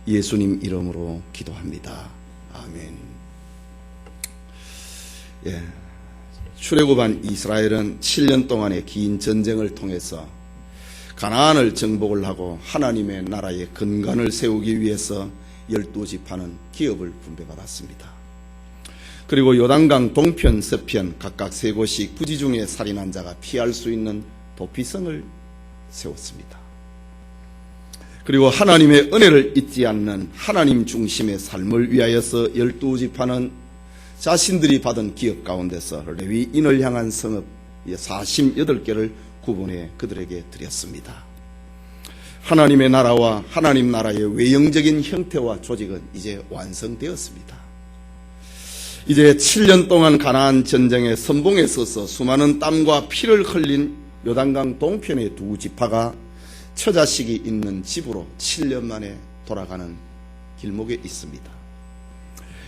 예수님 이름으로 기도합니다. 아멘. 출애굽한 이스라엘은 7년 동안의 긴 전쟁을 통해서 가나안을 정복을 하고 하나님의 나라의 근간을 세우기 위해서 12지파는 기업을 분배받았습니다. 그리고 요단강 동편, 서편 각각 3곳씩 부지 중에 살인한 자가 피할 수 있는 도피성을 세웠습니다. 그리고 하나님의 은혜를 잊지 않는 하나님 중심의 삶을 위하여서 12지파는 자신들이 받은 기업 가운데서 레위인을 향한 성읍 48개를 구분해 그들에게 드렸습니다. 하나님의 나라와 하나님 나라의 외형적인 형태와 조직은 이제 완성되었습니다. 이제 7년 동안 가나안 전쟁의 선봉에 서서 수많은 땀과 피를 흘린 요단강 동편의 2지파가 처자식이 있는 집으로 7년 만에 돌아가는 길목에 있습니다.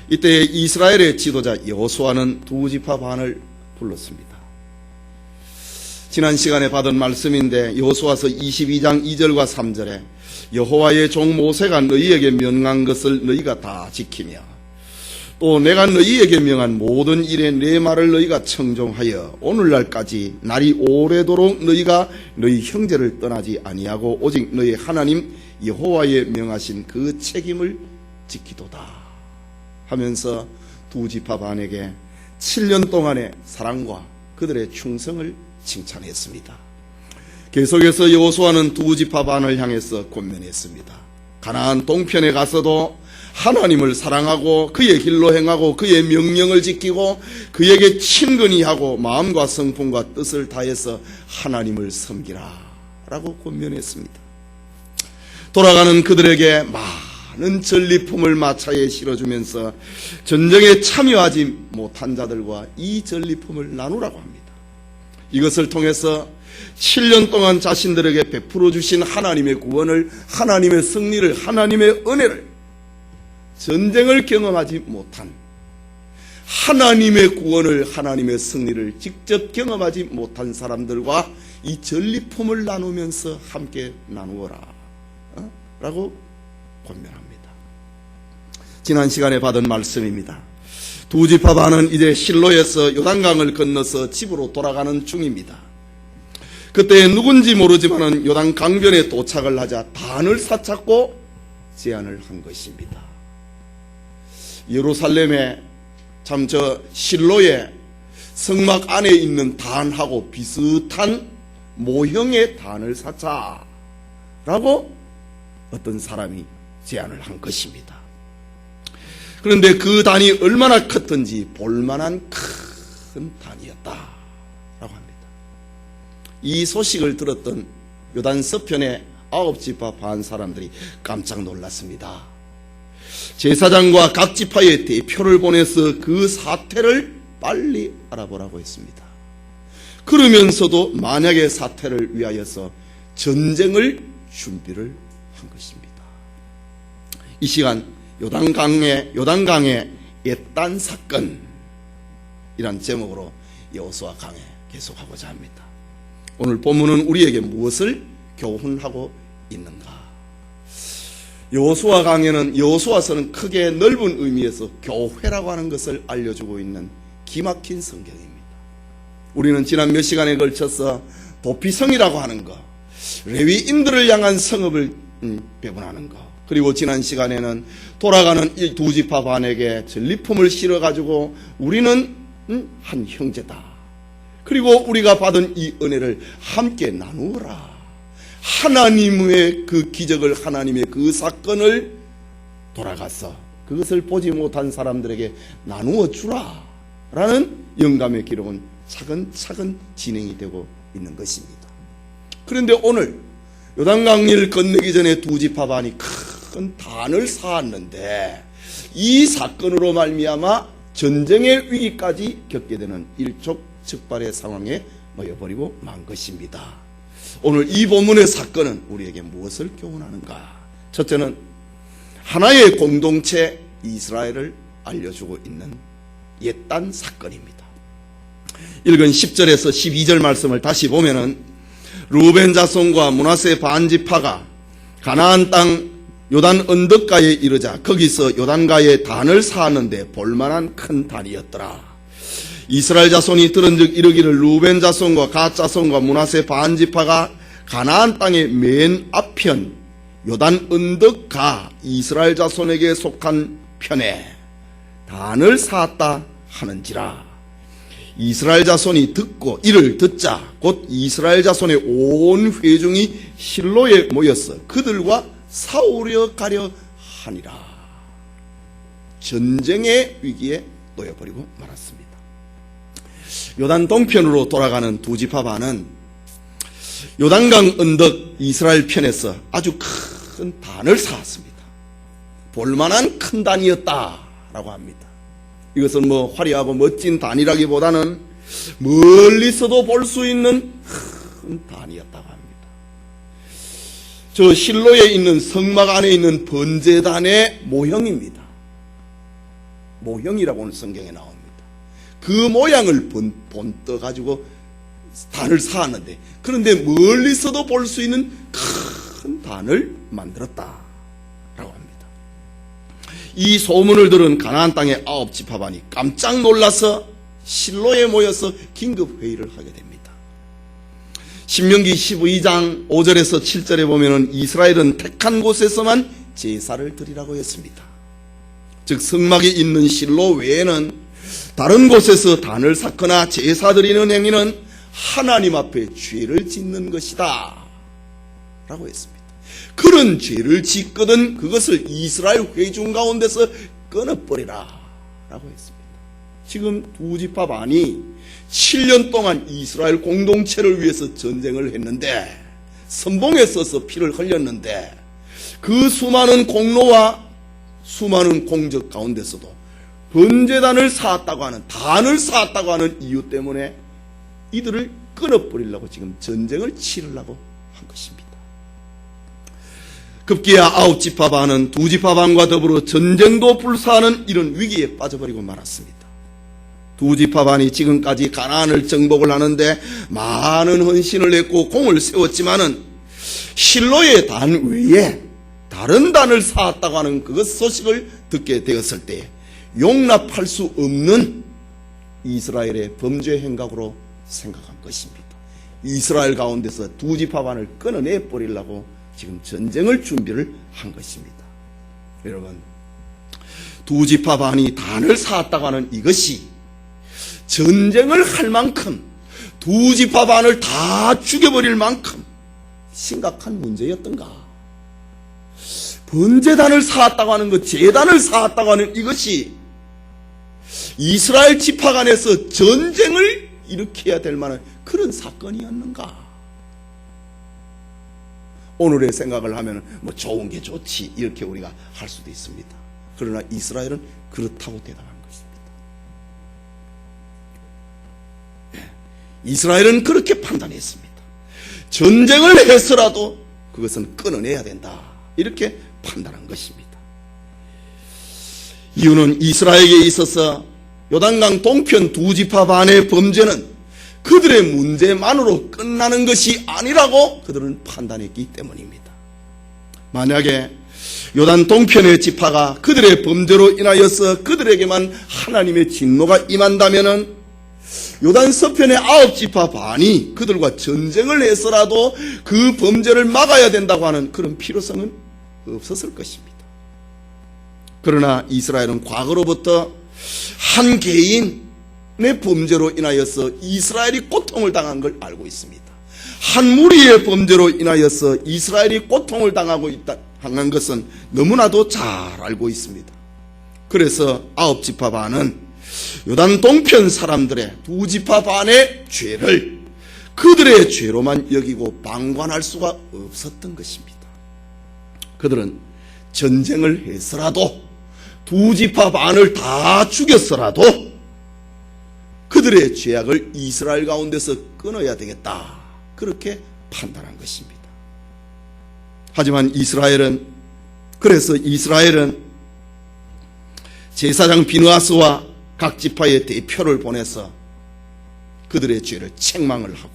이때 이스라엘의 지도자 여호수아는 2지파 반을 불렀습니다. 지난 시간에 받은 말씀인데 여호수아서 22장 2절과 3절에 여호와의 종 모세가 너희에게 명한 것을 너희가 다 지키며 또 내가 너희에게 명한 모든 일에 내 말을 너희가 청종하여 오늘날까지 날이 오래도록 너희가 너희 형제를 떠나지 아니하고 오직 너희 하나님 여호와의 명하신 그 책임을 지키도다 하면서 2지파 반에게 7년 동안의 사랑과 그들의 충성을 칭찬했습니다. 계속해서 여호수아는 2지파 반을 향해서 권면했습니다. 가나안 동편에 가서도 하나님을 사랑하고 그의 길로 행하고 그의 명령을 지키고 그에게 친근히 하고 마음과 성품과 뜻을 다해서 하나님을 섬기라 라고 권면했습니다. 돌아가는 그들에게 많은 전리품을 마차에 실어주면서 전쟁에 참여하지 못한 자들과 이 전리품을 나누라고 합니다. 이것을 통해서 7년 동안 자신들에게 베풀어 주신 하나님의 구원을, 하나님의 승리를, 하나님의 은혜를 전쟁을 경험하지 못한 하나님의 구원을, 하나님의 승리를 직접 경험하지 못한 사람들과 이 전리품을 나누면서 함께 나누어라 라고 권면합니다. 지난 시간에 받은 말씀입니다. 2지파 반은 이제 실로에서 요단강을 건너서 집으로 돌아가는 중입니다. 그때 누군지 모르지만 요단 강변에 도착을 하자 단을 사찾고 제안을 한 것입니다. 예루살렘에 참 실로의 성막 안에 있는 단하고 비슷한 모형의 단을 사자라고 어떤 사람이 제안을 한 것입니다. 그런데 그 단이 얼마나 컸던지 볼만한 큰 단이었다라고 합니다. 이 소식을 들었던 요단 서편의 9지파 반 사람들이 깜짝 놀랐습니다. 제사장과 각 지파의 대표를 보내서 그 사태를 빨리 알아보라고 했습니다. 그러면서도 만약의 사태를 위하여서 전쟁을 준비를 한 것입니다. 이 시간 요단강의 옛단 사건이란 제목으로 여호수아 강해 계속하고자 합니다. 오늘 본문은 우리에게 무엇을 교훈하고 있는가? 여호수아 강해는, 여호수아서는 크게 넓은 의미에서 교회라고 하는 것을 알려주고 있는 기막힌 성경입니다. 우리는 지난 몇 시간에 걸쳐서 도피성이라고 하는 것, 레위인들을 향한 성읍을 배분하는 것, 그리고 지난 시간에는 돌아가는 이 2지파 반에게 전리품을 실어가지고 우리는 한 형제다. 그리고 우리가 받은 이 은혜를 함께 나누어라. 하나님의 그 기적을, 하나님의 그 사건을 돌아가서 그것을 보지 못한 사람들에게 나누어 주라 라는 영감의 기록은 차근차근 진행이 되고 있는 것입니다. 그런데 오늘 요단강을 건너기 전에 2지파 반이 큰 단을 쌓았는데 이 사건으로 말미암아 전쟁의 위기까지 겪게 되는 일촉즉발의 상황에 놓여버리고 만 것입니다. 오늘 이 본문의 사건은 우리에게 무엇을 교훈하는가? 첫째는 하나의 공동체 이스라엘을 알려주고 있는 옛단 사건입니다. 읽은 10절에서 12절 말씀을 다시 보면은 루벤 자손과 므낫세 반지파가 가나안 땅 요단 언덕가에 이르자 거기서 요단가에 단을 쌓았는데 볼만한 큰 단이었더라. 이스라엘 자손이 들은즉 이르기를 루벤 자손과 갓 자손과 므낫세 반 지파가 가나안 땅의 맨 앞편 요단 언덕가 이스라엘 자손에게 속한 편에 단을 쌓았다 하는지라. 이스라엘 자손이 듣고 이를 듣자 곧 이스라엘 자손의 온 회중이 실로에 모였어 그들과 싸우려 가려 하니라. 전쟁의 위기에 놓여버리고 말았습니다. 요단 동편으로 돌아가는 두 지파 반은 요단강 언덕 이스라엘 편에서 아주 큰 단을 쌓았습니다. 볼만한 큰 단이었다라고 합니다. 이것은 뭐 화려하고 멋진 단이라기보다는 멀리서도 볼 수 있는 큰 단이었다고 합니다. 저 실로에 있는 성막 안에 있는 번제단의 모형입니다. 모형이라고는 성경에 나옵니다. 그 모양을 본떠 가지고 단을 쌓았는데 그런데 멀리서도 볼 수 있는 큰 단을 만들었다라고 합니다. 이 소문을 들은 가나안 땅의 9지파반이 깜짝 놀라서 실로에 모여서 긴급 회의를 하게 됩니다. 신명기 12장 5절에서 7절에 보면은 이스라엘은 택한 곳에서만 제사를 드리라고 했습니다. 즉 성막이 있는 실로 외에는 다른 곳에서 단을 쌓거나 제사 드리는 행위는 하나님 앞에 죄를 짓는 것이다 라고 했습니다. 그런 죄를 짓거든 그것을 이스라엘 회중 가운데서 끊어버리라 라고 했습니다. 지금 두 지파 반이 7년 동안 이스라엘 공동체를 위해서 전쟁을 했는데 선봉에 서서 피를 흘렸는데 그 수많은 공로와 수많은 공적 가운데서도 번제단을 쌓았다고 하는 단을 쌓았다고 하는 이유 때문에 이들을 끊어버리려고 지금 전쟁을 치르려고 한 것입니다. 급기야 9지파 반은 2지파 반과 더불어 전쟁도 불사하는 이런 위기에 빠져버리고 말았습니다. 2지파 반이 지금까지 가나안을 정복을 하는데 많은 헌신을 했고 공을 세웠지만은 실로의 단 외에 다른 단을 쌓았다고 하는 그것 소식을 듣게 되었을 때 용납할 수 없는 이스라엘의 범죄 행각으로 생각한 것입니다. 이스라엘 가운데서 2지파 반을 끊어내 버리려고 지금 전쟁을 준비를 한 것입니다. 여러분, 2지파 반이 단을 쌓았다고 하는 이것이 전쟁을 할 만큼 2지파 반을 다 죽여버릴 만큼 심각한 문제였던가? 번제단을 쌓았다고 하는 것, 제단을 쌓았다고 하는 이것이 이스라엘 지파 간에서 전쟁을 일으켜야 될 만한 그런 사건이었는가? 오늘의 생각을 하면 뭐 좋은 게 좋지 이렇게 우리가 할 수도 있습니다. 그러나 이스라엘은 그렇다고 대답한 것입니다. 이스라엘은 그렇게 판단했습니다. 전쟁을 해서라도 그것은 끊어내야 된다 이렇게 판단한 것입니다. 이유는 이스라엘에게 있어서 요단강 동편 2지파 반의 범죄는 그들의 문제만으로 끝나는 것이 아니라고 그들은 판단했기 때문입니다. 만약에 요단 동편의 지파가 그들의 범죄로 인하여서 그들에게만 하나님의 진노가 임한다면은 요단 서편의 9지파 반이 그들과 전쟁을 해서라도 그 범죄를 막아야 된다고 하는 그런 필요성은 없었을 것입니다. 그러나 이스라엘은 과거로부터 한 개인의 범죄로 인하여서 이스라엘이 고통을 당한 걸 알고 있습니다. 한 무리의 범죄로 인하여서 이스라엘이 고통을 당하고 당한 것은 너무나도 잘 알고 있습니다. 그래서 9지파 반은 요단 동편 사람들의 2지파 반의 죄를 그들의 죄로만 여기고 방관할 수가 없었던 것입니다. 그들은 전쟁을 해서라도 2지파 반을 다 죽였어라도 그들의 죄악을 이스라엘 가운데서 끊어야 되겠다 그렇게 판단한 것입니다. 하지만 이스라엘은 제사장 비느하스와 각 지파의 대표를 보내서 그들의 죄를 책망을 하고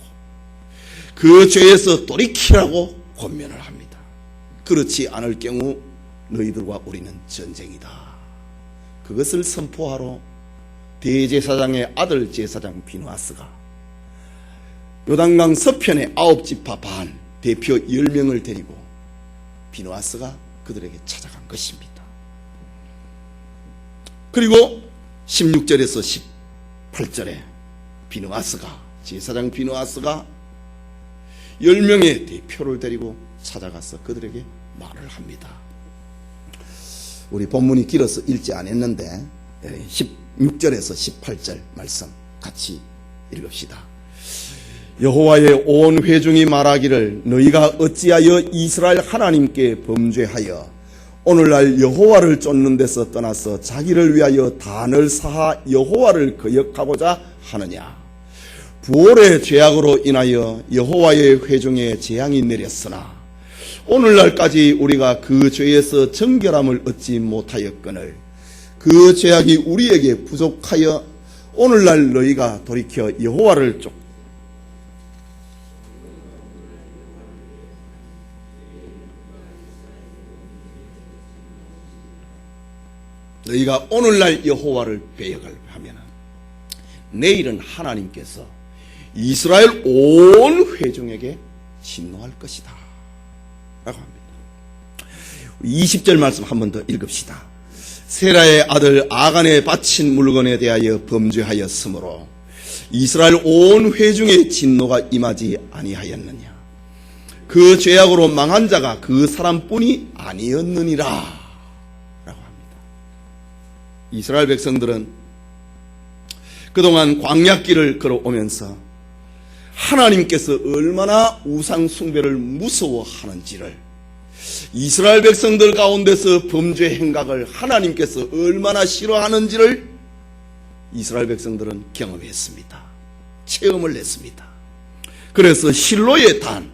그 죄에서 돌이키라고 권면을 합니다. 그렇지 않을 경우 너희들과 우리는 전쟁이다. 그것을 선포하러 대제사장의 아들 제사장 비누아스가 요단강 서편의 9지파 반 대표 10명을 데리고 비누아스가 그들에게 찾아간 것입니다. 그리고 16절에서 18절에 제사장 비누아스가 10명의 대표를 데리고 찾아가서 그들에게 말을 합니다. 우리 본문이 길어서 읽지 않았는데 16절에서 18절 말씀 같이 읽읍시다. 여호와의 온 회중이 말하기를 너희가 어찌하여 이스라엘 하나님께 범죄하여 오늘날 여호와를 쫓는 데서 떠나서 자기를 위하여 단을 쌓아 여호와를 거역하고자 하느냐. 부올의 죄악으로 인하여 여호와의 회중에 재앙이 내렸으나 오늘날까지 우리가 그 죄에서 정결함을 얻지 못하였거늘 그 죄악이 우리에게 부족하여 오늘날 너희가 돌이켜 여호와를 쫓고 너희가 오늘날 여호와를 배역을 하면 내일은 하나님께서 이스라엘 온 회중에게 진노할 것이다 라고 합니다. 20절 말씀 한 번 더 읽읍시다. 세라의 아들 아간에 바친 물건에 대하여 범죄하였으므로 이스라엘 온 회중의 진노가 임하지 아니하였느냐. 그 죄악으로 망한 자가 그 사람뿐이 아니었느니라 라고 합니다. 이스라엘 백성들은 그동안 광야길을 걸어오면서 하나님께서 얼마나 우상 숭배를 무서워하는지를, 이스라엘 백성들 가운데서 범죄 행각을 하나님께서 얼마나 싫어하는지를 이스라엘 백성들은 경험했습니다. 체험을 했습니다. 그래서 실로의 단,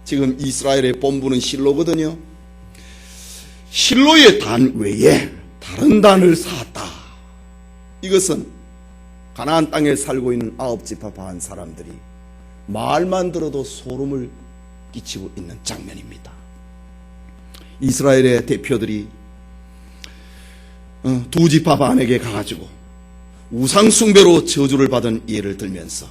지금 이스라엘의 본부는 실로거든요. 실로의 단 외에 다른 단을 쌓았다. 이것은 가나안 땅에 살고 있는 9지파 반 사람들이 말만 들어도 소름을 끼치고 있는 장면입니다. 이스라엘의 대표들이 2지파 반에게 가가지고 우상숭배로 저주를 받은 예를 들면서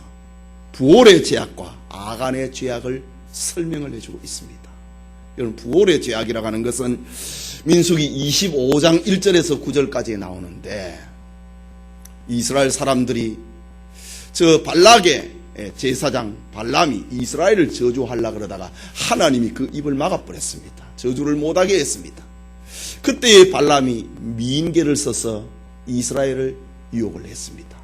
부올의 죄악과 아간의 죄악을 설명을 해주고 있습니다. 여러분, 부올의 죄악이라고 하는 것은 민수기 25장 1절에서 9절까지 나오는데, 이스라엘 사람들이 저 발락의 제사장 발람이 이스라엘을 저주하려고 그러다가 하나님이 그 입을 막아버렸습니다. 저주를 못하게 했습니다. 그때의 발람이 미인계를 써서 이스라엘을 유혹을 했습니다.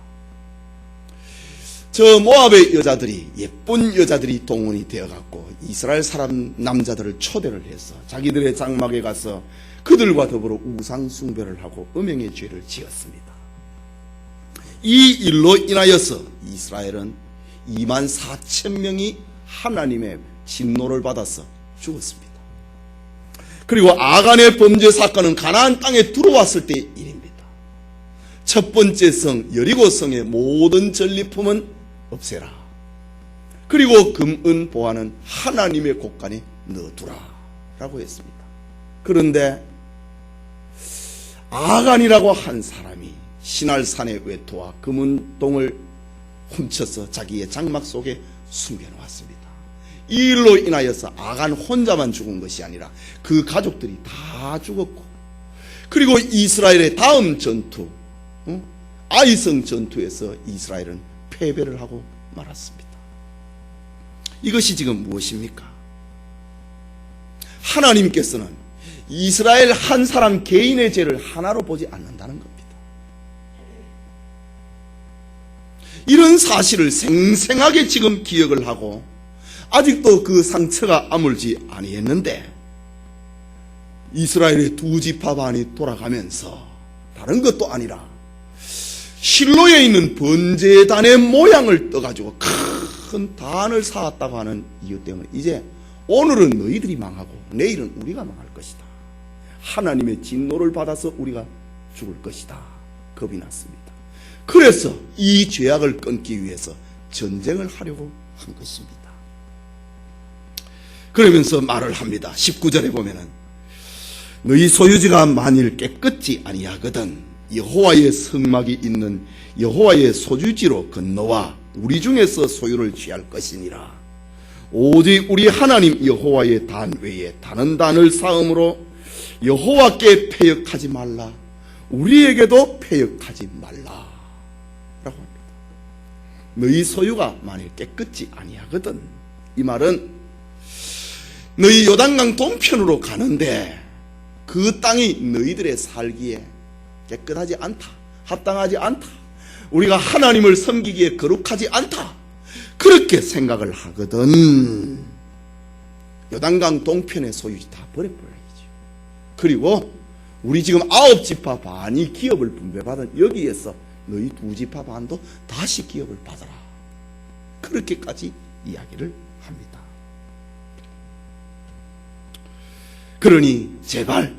저 모압의 여자들이, 예쁜 여자들이 동원이 되어갖고 이스라엘 사람 남자들을 초대를 해서 자기들의 장막에 가서 그들과 더불어 우상 숭배를 하고 음행의 죄를 지었습니다. 이 일로 인하여서 이스라엘은 24,000명이 하나님의 진노를 받아서 죽었습니다. 그리고 아간의 범죄 사건은 가나안 땅에 들어왔을 때의 일입니다. 첫 번째 성 여리고 성의 모든 전리품은 없애라. 그리고 금, 은, 보화는 하나님의 곳간에 넣어두라 라고 했습니다. 그런데 아간이라고 한 사람이 시날산의 외토와 금은동을 훔쳐서 자기의 장막 속에 숨겨놓았습니다. 이 일로 인하여서 아간 혼자만 죽은 것이 아니라 그 가족들이 다 죽었고, 그리고 이스라엘의 다음 전투, 아이성 전투에서 이스라엘은 패배를 하고 말았습니다. 이것이 지금 무엇입니까? 하나님께서는 이스라엘 한 사람 개인의 죄를 하나로 보지 않는다는 겁니다. 이런 사실을 생생하게 지금 기억을 하고 아직도 그 상처가 아물지 아니했는데, 이스라엘의 2지파 반이 돌아가면서 다른 것도 아니라 실로에 있는 번제단의 모양을 떠가지고 큰 단을 쌓았다고 하는 이유 때문에 이제 오늘은 너희들이 망하고 내일은 우리가 망할 것이다. 하나님의 진노를 받아서 우리가 죽을 것이다. 겁이 났습니다. 그래서 이 죄악을 끊기 위해서 전쟁을 하려고 한 것입니다. 그러면서 말을 합니다. 19절에 보면은 너희 소유지가 만일 깨끗지 아니하거든 여호와의 성막이 있는 여호와의 소유지로 건너와 우리 중에서 소유를 취할 것이니라. 오직 우리 하나님 여호와의 단 외에 다른 단을 쌓음으로 여호와께 패역하지 말라. 우리에게도 패역하지 말라 라고 합니다. 너희 소유가 만일 깨끗지 아니하거든, 이 말은 너희 요단강 동편으로 가는데 그 땅이 너희들의 살기에 깨끗하지 않다, 합당하지 않다, 우리가 하나님을 섬기기에 거룩하지 않다, 그렇게 생각을 하거든 요단강 동편의 소유지 다 버려버려야지. 그리고 우리 지금 9지파 반이 기업을 분배받은 여기에서 너희 2지파 반도 다시 기업을 받아라, 그렇게까지 이야기를 합니다. 그러니 제발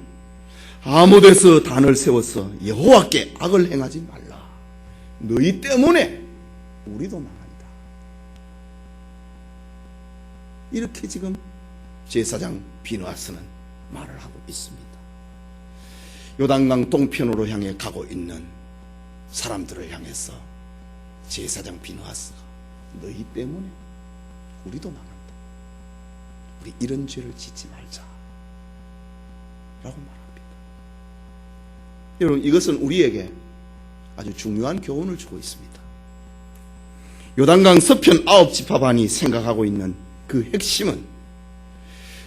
아무 데서 단을 세워서 여호와께 악을 행하지 말라. 너희 때문에 우리도 망한다. 이렇게 지금 제사장 비느하스는 말을 하고 있습니다. 요단강 동편으로 향해 가고 있는 사람들을 향해서 제사장 비느하스가 너희 때문에 우리도 망한다. 우리 이런 죄를 짓지 말자 라고 말합니다. 여러분, 이것은 우리에게 아주 중요한 교훈을 주고 있습니다. 요단강 서편 9지파반이 생각하고 있는 그 핵심은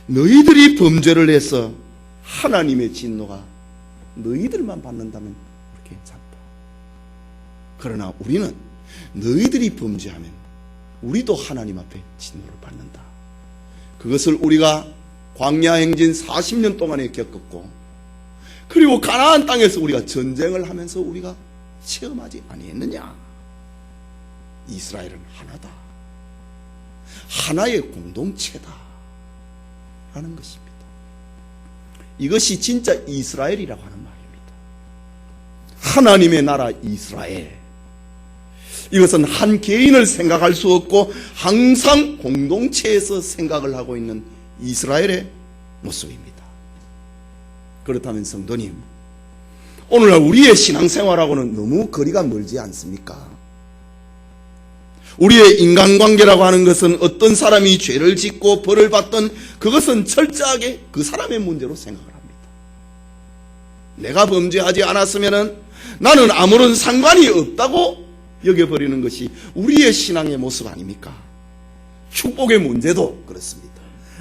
너희들이 범죄를 해서 하나님의 진노가 너희들만 받는다면 괜찮다. 그러나 우리는 너희들이 범죄하면 우리도 하나님 앞에 진노를 받는다. 그것을 우리가 광야 행진 40년 동안에 겪었고, 그리고 가나안 땅에서 우리가 전쟁을 하면서 우리가 체험하지 아니했느냐. 이스라엘은 하나다, 하나의 공동체다 라는 것입니다. 이것이 진짜 이스라엘이라고 하는 말입니다. 하나님의 나라 이스라엘, 이것은 한 개인을 생각할 수 없고 항상 공동체에서 생각을 하고 있는 이스라엘의 모습입니다. 그렇다면 성도님, 오늘날 우리의 신앙생활하고는 너무 거리가 멀지 않습니까? 우리의 인간관계라고 하는 것은 어떤 사람이 죄를 짓고 벌을 받든 그것은 철저하게 그 사람의 문제로 생각을 합니다. 내가 범죄하지 않았으면 나는 아무런 상관이 없다고 여겨버리는 것이 우리의 신앙의 모습 아닙니까? 축복의 문제도 그렇습니다.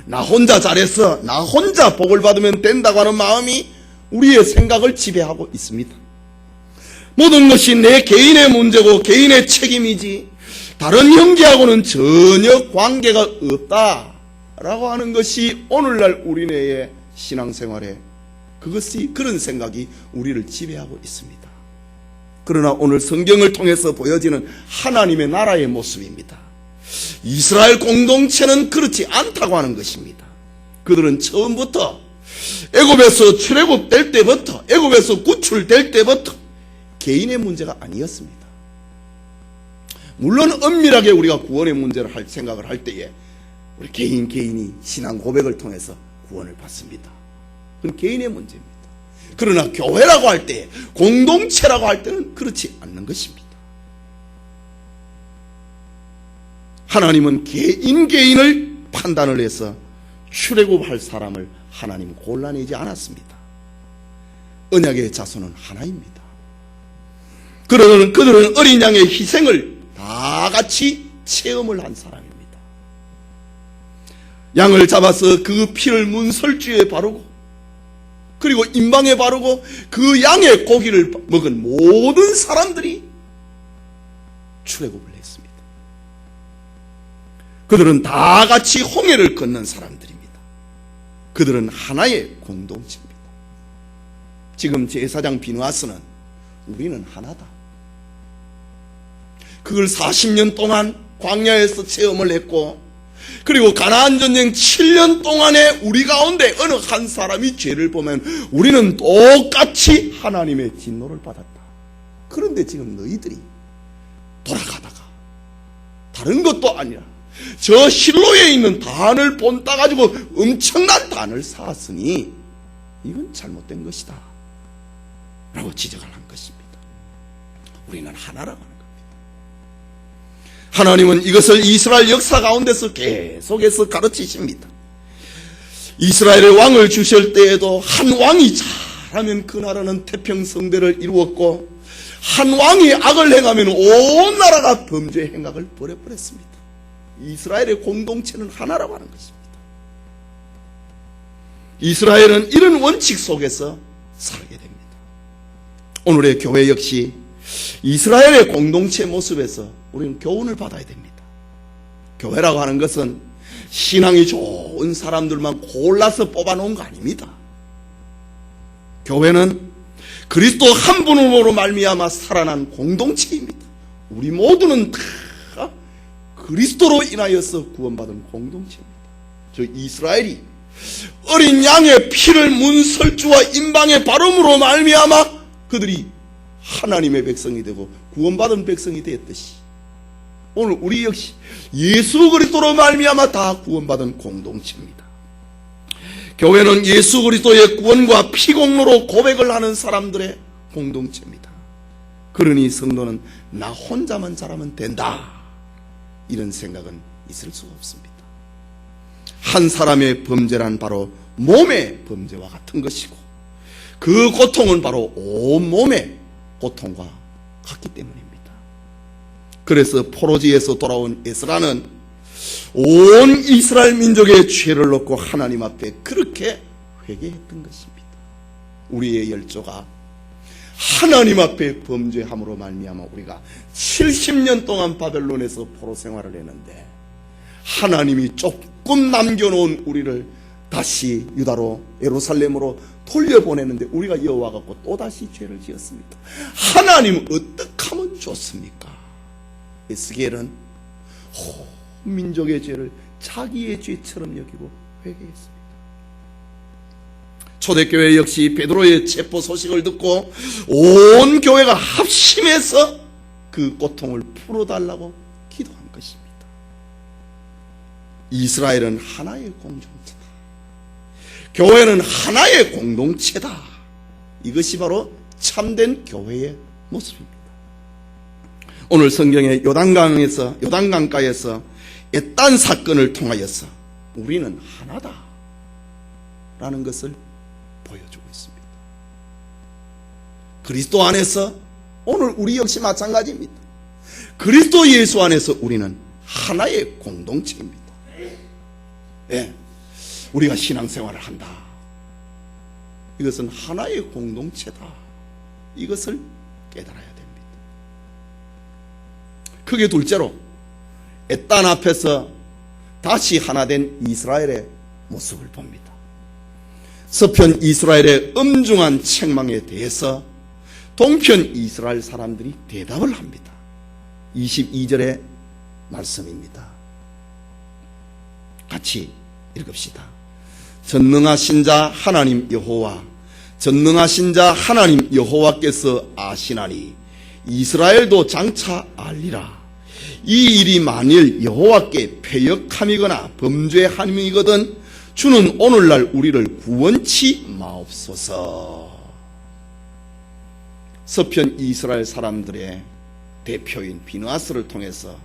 나 혼자 잘했어, 나 혼자 복을 받으면 된다고 하는 마음이 우리의 생각을 지배하고 있습니다. 모든 것이 내 개인의 문제고 개인의 책임이지 다른 형제하고는 전혀 관계가 없다라고 하는 것이 오늘날 우리네의 신앙생활에 그것이 그런 생각이 우리를 지배하고 있습니다. 그러나 오늘 성경을 통해서 보여지는 하나님의 나라의 모습입니다. 이스라엘 공동체는 그렇지 않다고 하는 것입니다. 그들은 처음부터 애굽에서 출애굽될 때부터, 애굽에서 구출될 때부터 개인의 문제가 아니었습니다. 물론 엄밀하게 우리가 구원의 문제를 생각을 할 때에 우리 개인이 신앙 고백을 통해서 구원을 받습니다. 그건 개인의 문제입니다. 그러나 교회라고 할 때, 공동체라고 할 때는 그렇지 않는 것입니다. 하나님은 개인을 판단을 해서 출애굽할 사람을 하나님 골라내지 않았습니다. 언약의 자손은 하나입니다. 그들은 어린 양의 희생을 다 같이 체험을 한 사람입니다. 양을 잡아서 그 피를 문설주에 바르고, 그리고 임방에 바르고 그 양의 고기를 먹은 모든 사람들이 출애굽을 했습니다. 그들은 다 같이 홍해를 건넌 사람들입니다. 그들은 하나의 공동체입니다. 지금 제사장 비느하스는 우리는 하나다, 그걸 40년 동안 광야에서 체험을 했고, 그리고 가나안 전쟁 7년 동안에 우리 가운데 어느 한 사람이 죄를 보면 우리는 똑같이 하나님의 진노를 받았다. 그런데 지금 너희들이 돌아가다가 다른 것도 아니라 저 실로에 있는 단을 본따 가지고 엄청난 단을 쌓았으니 이건 잘못된 것이다 라고 지적을 한 것입니다. 우리는 하나라고 하는 겁니다. 하나님은 이것을 이스라엘 역사 가운데서 계속해서 가르치십니다. 이스라엘의 왕을 주실 때에도 한 왕이 잘하면 그 나라는 태평성대를 이루었고, 한 왕이 악을 행하면 온 나라가 범죄 행악을 벌여버렸습니다. 이스라엘의 공동체는 하나라고 하는 것입니다. 이스라엘은 이런 원칙 속에서 살게 됩니다. 오늘의 교회 역시 이스라엘의 공동체 모습에서 우리는 교훈을 받아야 됩니다. 교회라고 하는 것은 신앙이 좋은 사람들만 골라서 뽑아놓은 거 아닙니다. 교회는 그리스도 한 분으로 말미암아 살아난 공동체입니다. 우리 모두는 다 그리스도로 인하여서 구원받은 공동체입니다. 저 이스라엘이 어린 양의 피를 문설주와 임방의 발음으로 말미암아 그들이 하나님의 백성이 되고 구원받은 백성이 되었듯이, 오늘 우리 역시 예수 그리스도로 말미암아 다 구원받은 공동체입니다. 교회는 예수 그리스도의 구원과 피공로로 고백을 하는 사람들의 공동체입니다. 그러니 성도는 나 혼자만 잘하면 된다, 이런 생각은 있을 수가 없습니다. 한 사람의 범죄란 바로 몸의 범죄와 같은 것이고, 그 고통은 바로 온몸의 고통과 같기 때문입니다. 그래서 포로지에서 돌아온 에스라는 온 이스라엘 민족의 죄를 넣고 하나님 앞에 그렇게 회개했던 것입니다. 우리의 열조가 하나님 앞에 범죄함으로 말미암아 우리가 70년 동안 바벨론에서 포로 생활을 했는데, 하나님이 조금 남겨놓은 우리를 다시 유다로 예루살렘으로 돌려보내는데 우리가 여와갖고 또다시 죄를 지었습니다. 하나님은 어떻게 하면 좋습니까? 에스겔은 민족의 죄를 자기의 죄처럼 여기고 회개했습니다. 초대교회 역시 베드로의 체포 소식을 듣고 온 교회가 합심해서 그 고통을 풀어달라고 기도한 것입니다. 이스라엘은 하나의 공동체다. 교회는 하나의 공동체다. 이것이 바로 참된 교회의 모습입니다. 오늘 성경의 요단강가에서 엣단 사건을 통하여서 우리는 하나다 라는 것을 보여주고 있습니다. 그리스도 안에서 오늘 우리 역시 마찬가지입니다. 그리스도 예수 안에서 우리는 하나의 공동체입니다. 네, 우리가 신앙생활을 한다. 이것은 하나의 공동체다. 이것을 깨달아야 됩니다. 크게 둘째로 엣단 앞에서 다시 하나 된 이스라엘의 모습을 봅니다. 서편 이스라엘의 엄중한 책망에 대해서 동편 이스라엘 사람들이 대답을 합니다. 22절의 말씀입니다. 같이 읽읍시다. 전능하신 자 하나님 여호와, 전능하신 자 하나님 여호와께서 아시나니 이스라엘도 장차 알리라. 이 일이 만일 여호와께 패역함이거나 범죄함이거든 주는 오늘날 우리를 구원치 마옵소서. 서편 이스라엘 사람들의 대표인 비느하스를 통해서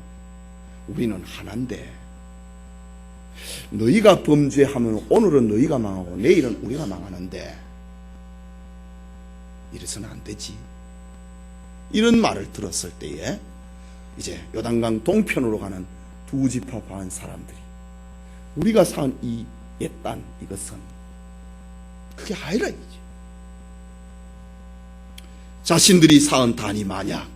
우리는 하나인데, 너희가 범죄하면 오늘은 너희가 망하고 내일은 우리가 망하는데 이래서는 안 되지. 이런 말을 들었을 때에 이제 요단강 동편으로 가는 두 지파 반 사람들이, 우리가 산 이 엣단, 이것은 그게 아니라 이지. 자신들이 쌓은 단이 만약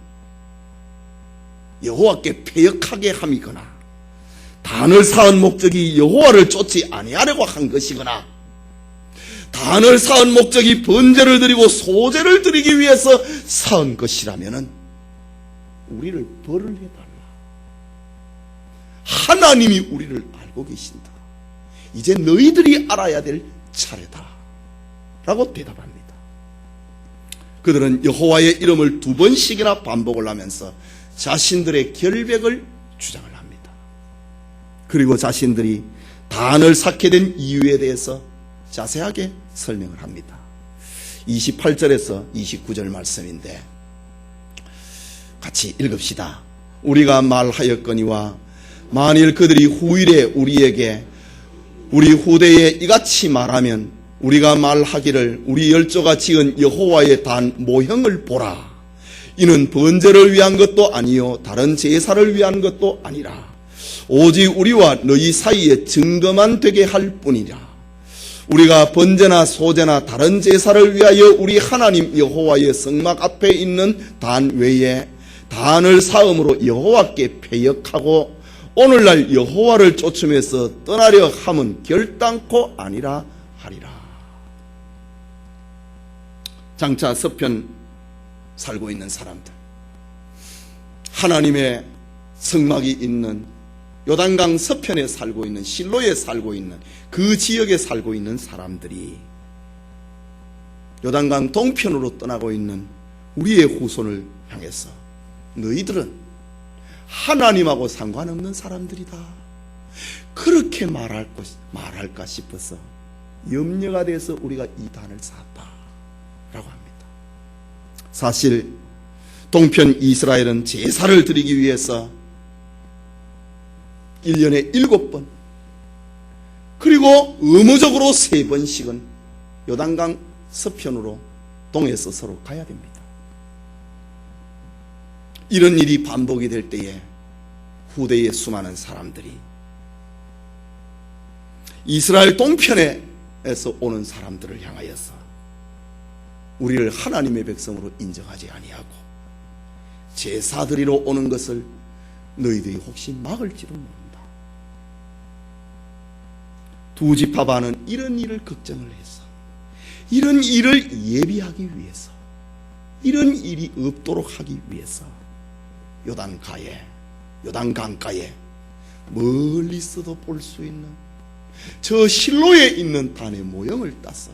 여호와께 패역하게 함이거나, 단을 쌓은 목적이 여호와를 쫓지 아니하려고 한 것이거나, 단을 쌓은 목적이 번제를 드리고 소제를 드리기 위해서 쌓은 것이라면은 우리를 벌을 해달라. 하나님이 우리를 알고 계신다. 이제 너희들이 알아야 될 차례다 라고 대답합니다. 그들은 여호와의 이름을 2번씩이나 반복을 하면서 자신들의 결백을 주장을 합니다. 그리고 자신들이 단을 쌓게 된 이유에 대해서 자세하게 설명을 합니다. 28절에서 29절 말씀인데 같이 읽읍시다. 우리가 말하였거니와 만일 그들이 후일에 우리에게 우리 후대에 이같이 말하면 우리가 말하기를 우리 열조가 지은 여호와의 단 모형을 보라. 이는 번제를 위한 것도 아니요 다른 제사를 위한 것도 아니라 오직 우리와 너희 사이에 증거만 되게 할 뿐이라. 우리가 번제나 소제나 다른 제사를 위하여 우리 하나님 여호와의 성막 앞에 있는 단 외에 단을 사음으로 여호와께 패역하고 오늘날 여호와를 쫓으면서 떠나려 함은 결단코 아니라 하리라. 장차 서편 살고 있는 사람들, 하나님의 성막이 있는 요단강 서편에 살고 있는, 실로에 살고 있는, 그 지역에 살고 있는 사람들이 요단강 동편으로 떠나고 있는 우리의 후손을 향해서 너희들은 하나님하고 상관없는 사람들이다, 그렇게 말할까 싶어서 염려가 돼서 우리가 이 단을 쌓았다 라고 합니다. 사실 동편 이스라엘은 제사를 드리기 위해서 1년에 7번 그리고 의무적으로 3번씩은 요단강 서편으로 동에서 서로 가야 됩니다. 이런 일이 반복이 될 때에 후대의 수많은 사람들이 이스라엘 동편에서 오는 사람들을 향하여서 우리를 하나님의 백성으로 인정하지 아니하고 제사 드리러 오는 것을 너희들이 혹시 막을지도 모른다. 두 지파반은 이런 일을 걱정을 해서, 이런 일을 예비하기 위해서, 이런 일이 없도록 하기 위해서 요단강가에 멀리서도 볼 수 있는 저 실로에 있는 단의 모형을 따서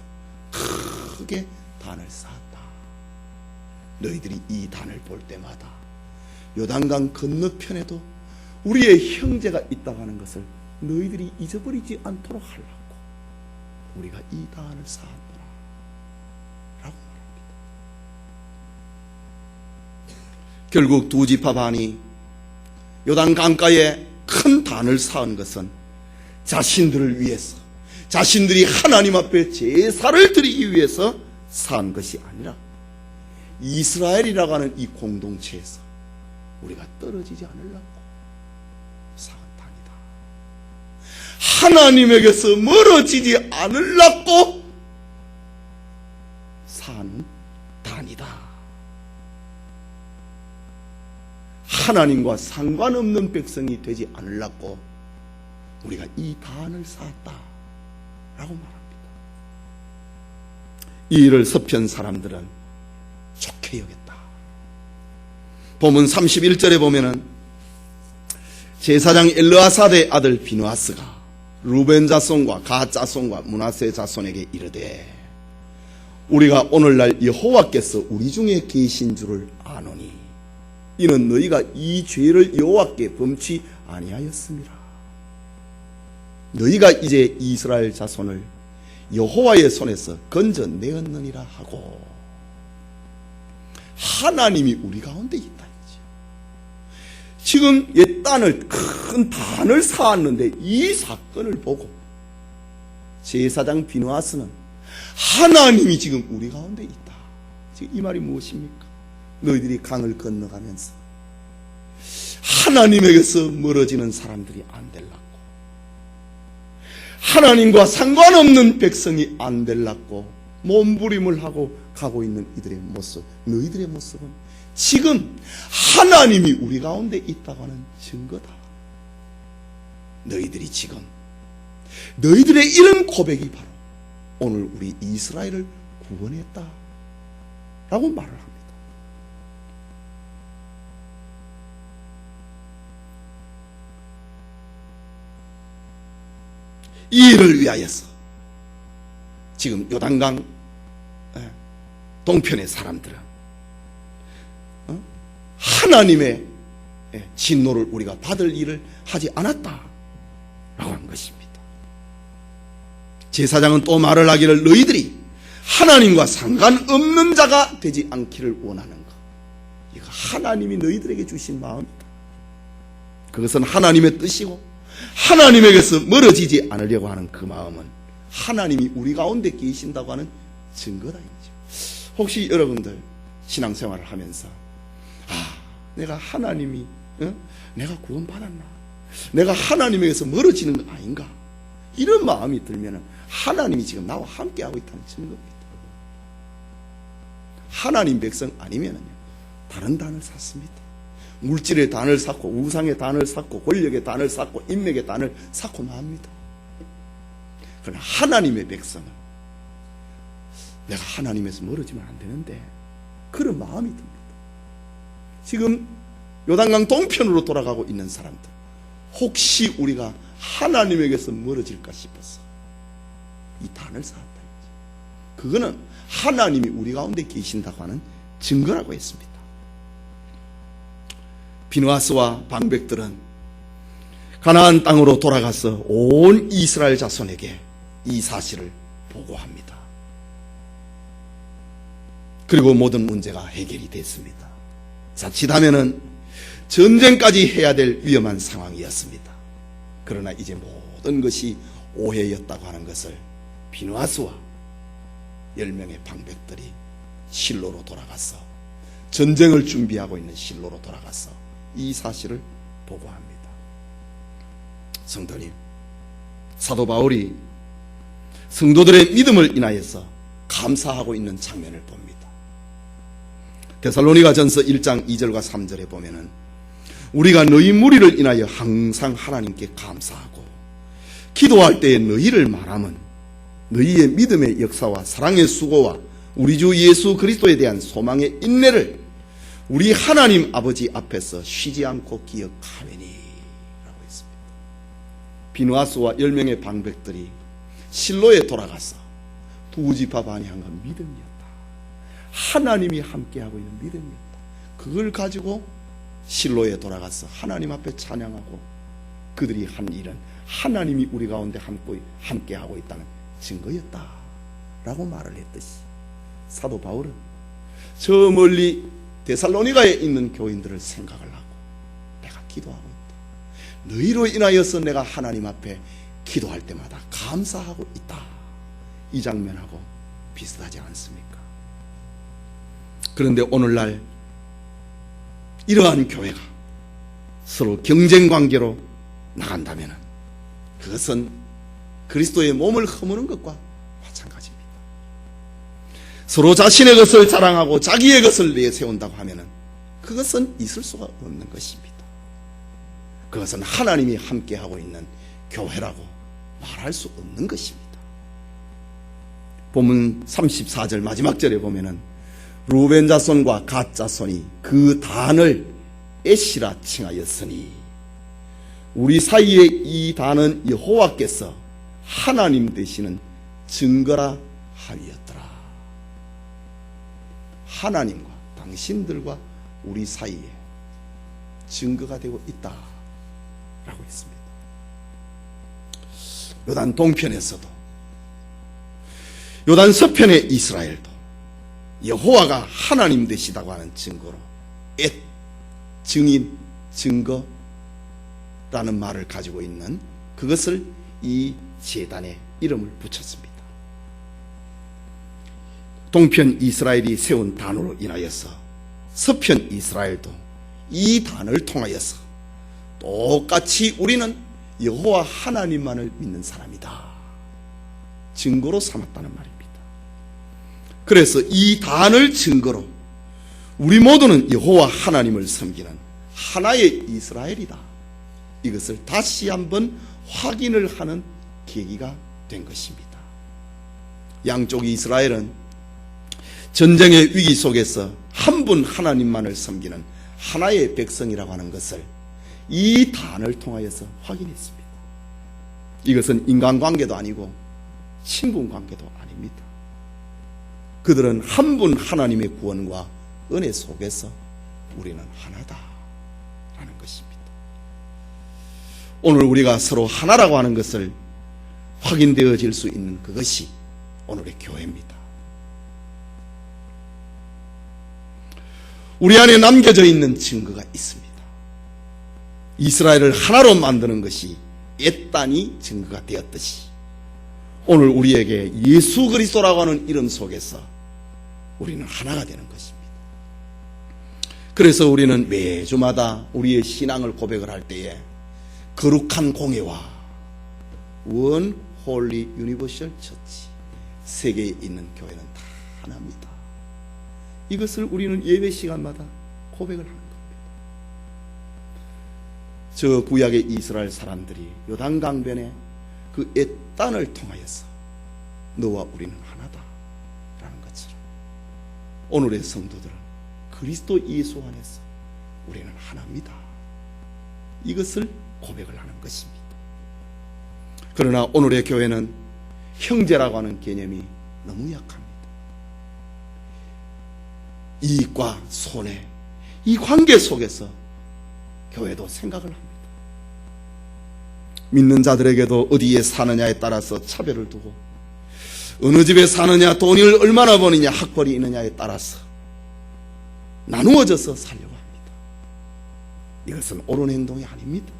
크게 단을 쌓았다. 너희들이 이 단을 볼 때마다 요단강 건너편에도 우리의 형제가 있다고 하는 것을 너희들이 잊어버리지 않도록 하려고 우리가 이 단을 쌓았노라 라고 말합니다. 결국 두 지파반이 요단강가에 큰 단을 쌓은 것은 자신들을 위해서, 자신들이 하나님 앞에 제사를 드리기 위해서 쌓은 것이 아니라 이스라엘이라고 하는 이 공동체에서 우리가 떨어지지 않으려고 쌓은 단이다. 하나님에게서 멀어지지 않으려고 쌓은 단이다. 하나님과 상관없는 백성이 되지 않으려고 우리가 이 단을 쌓았다 라고 말합니다. 이 일을 서편 사람들은 좋게 여겼다. 본문 31절에 보면은 제사장 엘르아사드의 아들 비누아스가 루벤 자손과 갓 자손과 므낫세 자손에게 이르되 우리가 오늘날 여호와께서 우리 중에 계신 줄을 아노니 이는 너희가 이 죄를 여호와께 범치 아니하였음이라. 너희가 이제 이스라엘 자손을 여호와의 손에서 건져내었느니라 하고, 하나님이 우리 가운데 있다. 지금 큰 단을 쌓았는데 이 사건을 보고 제사장 비누아스는 하나님이 지금 우리 가운데 있다. 지금 이 말이 무엇입니까? 너희들이 강을 건너가면서 하나님에게서 멀어지는 사람들이 안 되려고, 하나님과 상관없는 백성이 안 되려고 몸부림을 하고 가고 있는 이들의 모습, 너희들의 모습은 지금 하나님이 우리 가운데 있다고 하는 증거다. 너희들이 지금, 너희들의 이런 고백이 바로 오늘 우리 이스라엘을 구원했다 라고 말을 합니다. 이 일을 위하여서 지금 요단강 동편의 사람들은 하나님의 진노를 우리가 받을 일을 하지 않았다 라고 한 것입니다. 제사장은 또 말을 하기를 너희들이 하나님과 상관없는 자가 되지 않기를 원하는 것. 이거 하나님이 너희들에게 주신 마음이다. 그것은 하나님의 뜻이고 하나님에게서 멀어지지 않으려고 하는 그 마음은 하나님이 우리 가운데 계신다고 하는 증거다. 혹시 여러분들 신앙생활을 하면서 내가 하나님이 내가 구원받았나? 내가 하나님에게서 멀어지는 거 아닌가? 이런 마음이 들면 하나님이 지금 나와 함께하고 있다는 증거입니다. 하나님 백성 아니면 다른 단을 샀습니다. 물질의 단을 샀고 우상의 단을 샀고 권력의 단을 샀고 인맥의 단을 샀고 맙니다. 그러나 하나님의 백성은 내가 하나님에서 멀어지면 안 되는데 그런 마음이 듭니다. 지금 요단강 동편으로 돌아가고 있는 사람들, 혹시 우리가 하나님에게서 멀어질까 싶어서 이 단을 쌓았다. 그거는 하나님이 우리 가운데 계신다고 하는 증거라고 했습니다. 비느하스와 방백들은 가나안 땅으로 돌아가서 온 이스라엘 자손에게 이 사실을 보고합니다. 그리고 모든 문제가 해결이 됐습니다. 자칫하면은 전쟁까지 해야 될 위험한 상황이었습니다. 그러나 이제 모든 것이 오해였다고 하는 것을 비느하스와 10명의 방백들이 실로로 돌아가서 전쟁을 준비하고 있는 실로로 돌아가서 이 사실을 보고합니다. 성도님, 사도 바울이 성도들의 믿음을 인하여서 감사하고 있는 장면을 봅니다. 데살로니가 전서 1장 2절과 3절에 보면은 우리가 너희 무리를 인하여 항상 하나님께 감사하고 기도할 때에 너희를 말하면 너희의 믿음의 역사와 사랑의 수고와 우리 주 예수 그리스도에 대한 소망의 인내를 우리 하나님 아버지 앞에서 쉬지 않고 기억하매니 라고 했습니다. 비느하스와 10명의 방백들이 실로에 돌아가서 두 지파 반향한 믿음이었다. 하나님이 함께하고 있는 믿음이었다. 그걸 가지고 실로에 돌아가서 하나님 앞에 찬양하고 그들이 한 일은 하나님이 우리 가운데 함께하고 있다는 증거였다 라고 말을 했듯이 사도 바울은 저 멀리 데살로니가에 있는 교인들을 생각을 하고 내가 기도하고 있다. 너희로 인하여서 내가 하나님 앞에 기도할 때마다 감사하고 있다. 이 장면하고 비슷하지 않습니까? 그런데 오늘날 이러한 교회가 서로 경쟁관계로 나간다면 그것은 그리스도의 몸을 허무는 것과 마찬가지입니다. 서로 자신의 것을 자랑하고 자기의 것을 내세운다고 하면 그것은 있을 수가 없는 것입니다. 그것은 하나님이 함께하고 있는 교회라고 말할 수 없는 것입니다. 본문 34절 마지막 절에 보면은 루벤 자손과 갓 자손이 그 단을 에시라 칭하였으니 우리 사이에 이 단은 여호와께서 하나님 되시는 증거라 하였더라. 하나님과 당신들과 우리 사이에 증거가 되고 있다 라고 했습니다. 요단 동편에서도 요단 서편의 이스라엘도 여호와가 하나님 되시다고 하는 증거로 증인, 증거라는 말을 가지고 있는 그것을 이 제단에 이름을 붙였습니다. 동편 이스라엘이 세운 단으로 인하여서 서편 이스라엘도 이 단을 통하여서 똑같이 우리는 여호와 하나님만을 믿는 사람이다 증거로 삼았다는 말입니다. 그래서 이 단을 증거로 우리 모두는 여호와 하나님을 섬기는 하나의 이스라엘이다. 이것을 다시 한번 확인을 하는 계기가 된 것입니다. 양쪽 이스라엘은 전쟁의 위기 속에서 한 분 하나님만을 섬기는 하나의 백성이라고 하는 것을 이 단을 통하여서 확인했습니다. 이것은 인간관계도 아니고 친분관계도 아닙니다. 그들은 한 분 하나님의 구원과 은혜 속에서 우리는 하나다라는 것입니다. 오늘 우리가 서로 하나라고 하는 것을 확인되어질 수 있는 그것이 오늘의 교회입니다. 우리 안에 남겨져 있는 증거가 있습니다. 이스라엘을 하나로 만드는 것이 옛단이 증거가 되었듯이 오늘 우리에게 예수 그리스도라고 하는 이름 속에서 우리는 하나가 되는 것입니다. 그래서 우리는 매주마다 우리의 신앙을 고백을 할 때에 거룩한 공예와 원 홀리 유니버셜 처치, 세계에 있는 교회는 다 하나입니다. 이것을 우리는 예배 시간마다 고백을 하는 겁니다. 저 구약의 이스라엘 사람들이 요단강변에 그 엣단을 통하여서 너와 우리는 하나다라는 것처럼 오늘의 성도들은 그리스도 예수 안에서 우리는 하나입니다. 이것을 고백을 하는 것입니다. 그러나 오늘의 교회는 형제라고 하는 개념이 너무 약합니다. 이익과 손해, 이 관계 속에서 교회도 생각을 합니다. 믿는 자들에게도 어디에 사느냐에 따라서 차별을 두고 어느 집에 사느냐, 돈을 얼마나 버느냐, 학벌이 있느냐에 따라서 나누어져서 살려고 합니다. 이것은 옳은 행동이 아닙니다.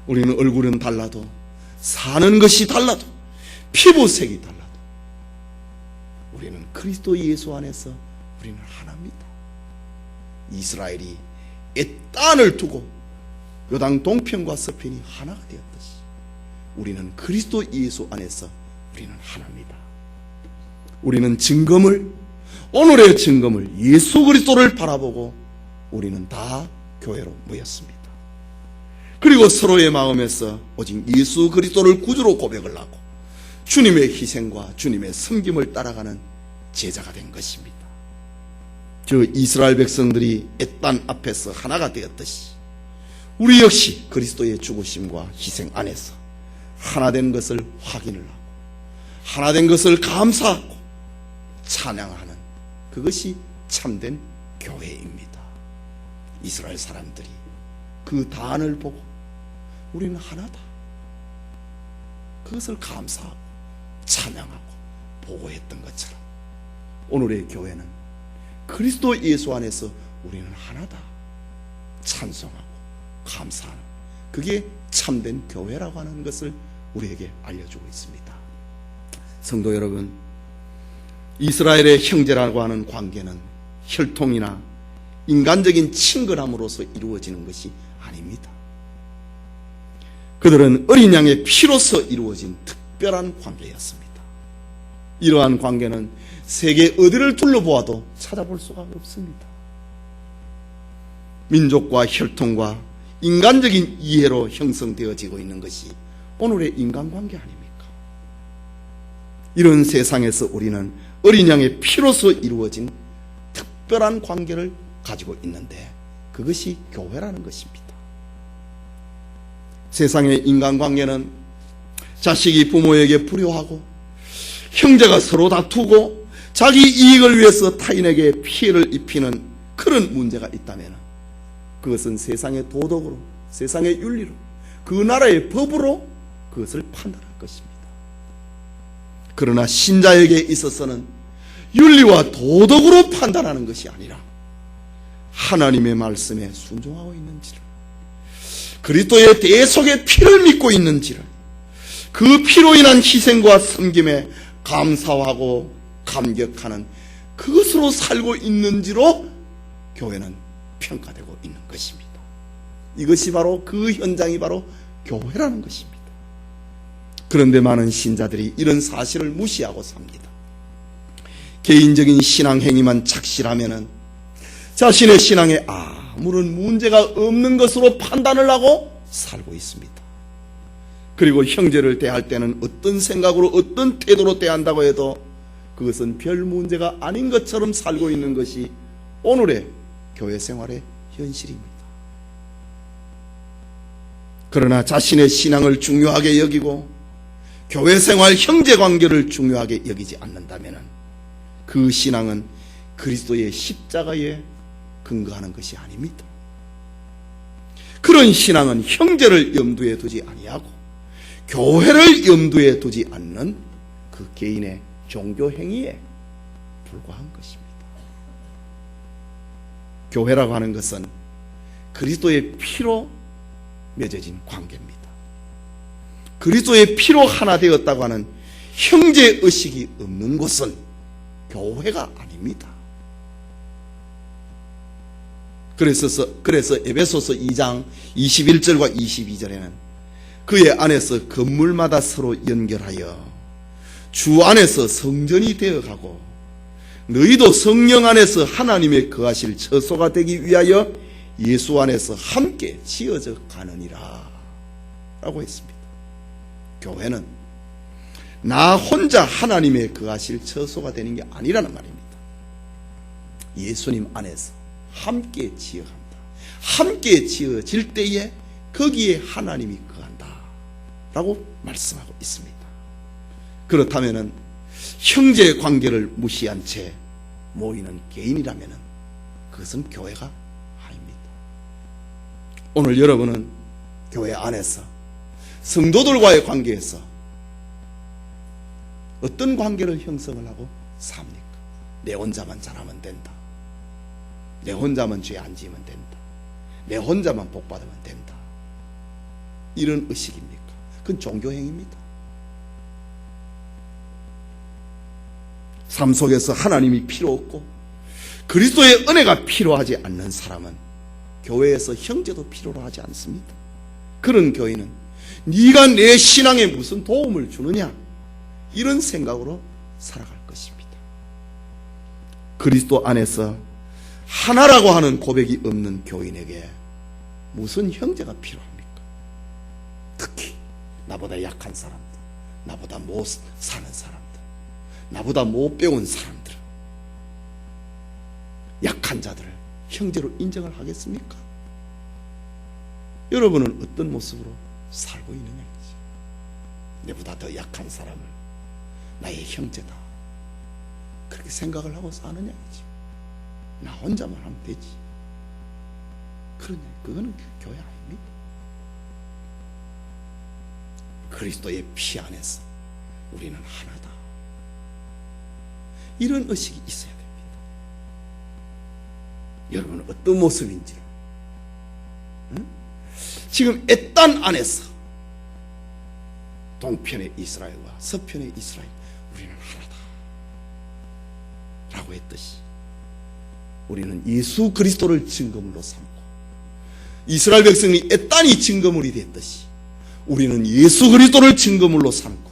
우리는 얼굴은 달라도 사는 것이 달라도 피부색이 달라도 우리는 그리스도 예수 안에서 우리는 하나입니다. 이스라엘이 엣단을 두고 요단 동편과 서편이 하나가 되었듯이 우리는 그리스도 예수 안에서 우리는 하나입니다. 우리는 증거물, 오늘의 증거물 예수 그리스도를 바라보고 우리는 다 교회로 모였습니다. 그리고 서로의 마음에서 오직 예수 그리스도를 구주로 고백을 하고 주님의 희생과 주님의 섬김을 따라가는 제자가 된 것입니다. 저 이스라엘 백성들이 엣단 앞에서 하나가 되었듯이 우리 역시 그리스도의 죽으심과 희생 안에서 하나된 것을 확인을 하고 하나된 것을 감사하고 찬양하는 그것이 참된 교회입니다. 이스라엘 사람들이 그 단을 보고 우리는 하나다, 그것을 감사하고 찬양하고 보고했던 것처럼 오늘의 교회는 그리스도 예수 안에서 우리는 하나다 찬송하고 감사하는 그게 참된 교회라고 하는 것을 우리에게 알려주고 있습니다. 성도 여러분, 이스라엘의 형제라고 하는 관계는 혈통이나 인간적인 친근함으로서 이루어지는 것이 아닙니다. 그들은 어린 양의 피로서 이루어진 특별한 관계였습니다. 이러한 관계는 세계 어디를 둘러보아도 찾아볼 수가 없습니다. 민족과 혈통과 인간적인 이해로 형성되어지고 있는 것이 오늘의 인간관계 아닙니까? 이런 세상에서 우리는 어린 양의 피로서 이루어진 특별한 관계를 가지고 있는데 그것이 교회라는 것입니다. 세상의 인간관계는 자식이 부모에게 불효하고 형제가 서로 다투고 자기 이익을 위해서 타인에게 피해를 입히는 그런 문제가 있다면 그것은 세상의 도덕으로, 세상의 윤리로, 그 나라의 법으로 그것을 판단할 것입니다. 그러나 신자에게 있어서는 윤리와 도덕으로 판단하는 것이 아니라 하나님의 말씀에 순종하고 있는지를, 그리스도의 대속의 피를 믿고 있는지를, 그 피로 인한 희생과 섬김에 감사하고 감격하는 그것으로 살고 있는지로 교회는 평가되고 있는 것입니다. 이것이 바로 그 현장이 바로 교회라는 것입니다. 그런데 많은 신자들이 이런 사실을 무시하고 삽니다. 개인적인 신앙 행위만 착실하면은 자신의 신앙에 아무런 문제가 없는 것으로 판단을 하고 살고 있습니다. 그리고 형제를 대할 때는 어떤 생각으로 어떤 태도로 대한다고 해도 그것은 별 문제가 아닌 것처럼 살고 있는 것이 오늘의 교회 생활의 현실입니다. 그러나 자신의 신앙을 중요하게 여기고 교회 생활 형제 관계를 중요하게 여기지 않는다면 그 신앙은 그리스도의 십자가에 근거하는 것이 아닙니다. 그런 신앙은 형제를 염두에 두지 아니하고 교회를 염두에 두지 않는 그 개인의 종교 행위에 불과한 것입니다. 교회라고 하는 것은 그리스도의 피로 맺어진 관계입니다. 그리스도의 피로 하나 되었다고 하는 형제의식이 없는 곳은 교회가 아닙니다. 그래서 에베소서 2장 21절과 22절에는 그의 안에서 건물마다 서로 연결하여 주 안에서 성전이 되어가고 너희도 성령 안에서 하나님의 거하실 처소가 되기 위하여 예수 안에서 함께 지어져 가느니라 라고 했습니다. 교회는 나 혼자 하나님의 거하실 처소가 되는 게 아니라는 말입니다. 예수님 안에서 함께 지어간다. 함께 지어질 때에 거기에 하나님이 거한다 라고 말씀하고 있습니다. 그렇다면 형제 관계를 무시한 채 모이는 개인이라면 그것은 교회가 아닙니다. 오늘 여러분은 교회 안에서 성도들과의 관계에서 어떤 관계를 형성을 하고 삽니까? 내 혼자만 잘하면 된다. 내 혼자만 죄 안 지으면 된다. 내 혼자만 복 받으면 된다. 이런 의식입니까? 그건 종교행위입니다. 삶 속에서 하나님이 필요 없고 그리스도의 은혜가 필요하지 않는 사람은 교회에서 형제도 필요로 하지 않습니다. 그런 교회는 네가 내 신앙에 무슨 도움을 주느냐 이런 생각으로 살아갈 것입니다. 그리스도 안에서 하나라고 하는 고백이 없는 교인에게 무슨 형제가 필요합니까? 특히 나보다 약한 사람들, 나보다 못 사는 사람들, 나보다 못 배운 사람들, 약한 자들을 형제로 인정을 하겠습니까? 여러분은 어떤 모습으로 살고 있느냐지. 내보다 더 약한 사람을 나의 형제다 그렇게 생각을 하고 사느냐지. 나 혼자만 하면 되지. 그러냐? 그거는 교회 아닙니다. 그리스도의 피 안에서 우리는 하나다. 이런 의식이 있어야 됩니다. 여러분은 어떤 모습인지를 지금 에단 안에서 동편의 이스라엘과 서편의 이스라엘 우리는 하나다 라고 했듯이 우리는 예수 그리스도를 증거물로 삼고 이스라엘 백성이 에단이 증거물이 됐듯이 우리는 예수 그리스도를 증거물로 삼고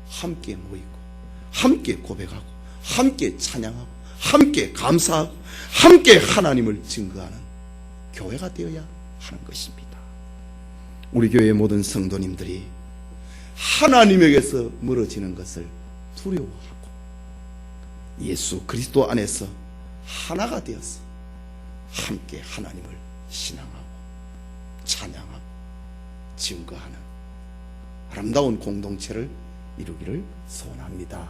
함께 모이고 함께 고백하고 함께 찬양하고 함께 감사하고 함께 하나님을 증거하는 교회가 되어야 하는 것입니다. 우리 교회의 모든 성도님들이 하나님에게서 멀어지는 것을 두려워하고 예수 그리스도 안에서 하나가 되어서 함께 하나님을 신앙하고 찬양하고 증거하는 아름다운 공동체를 이루기를 소원합니다.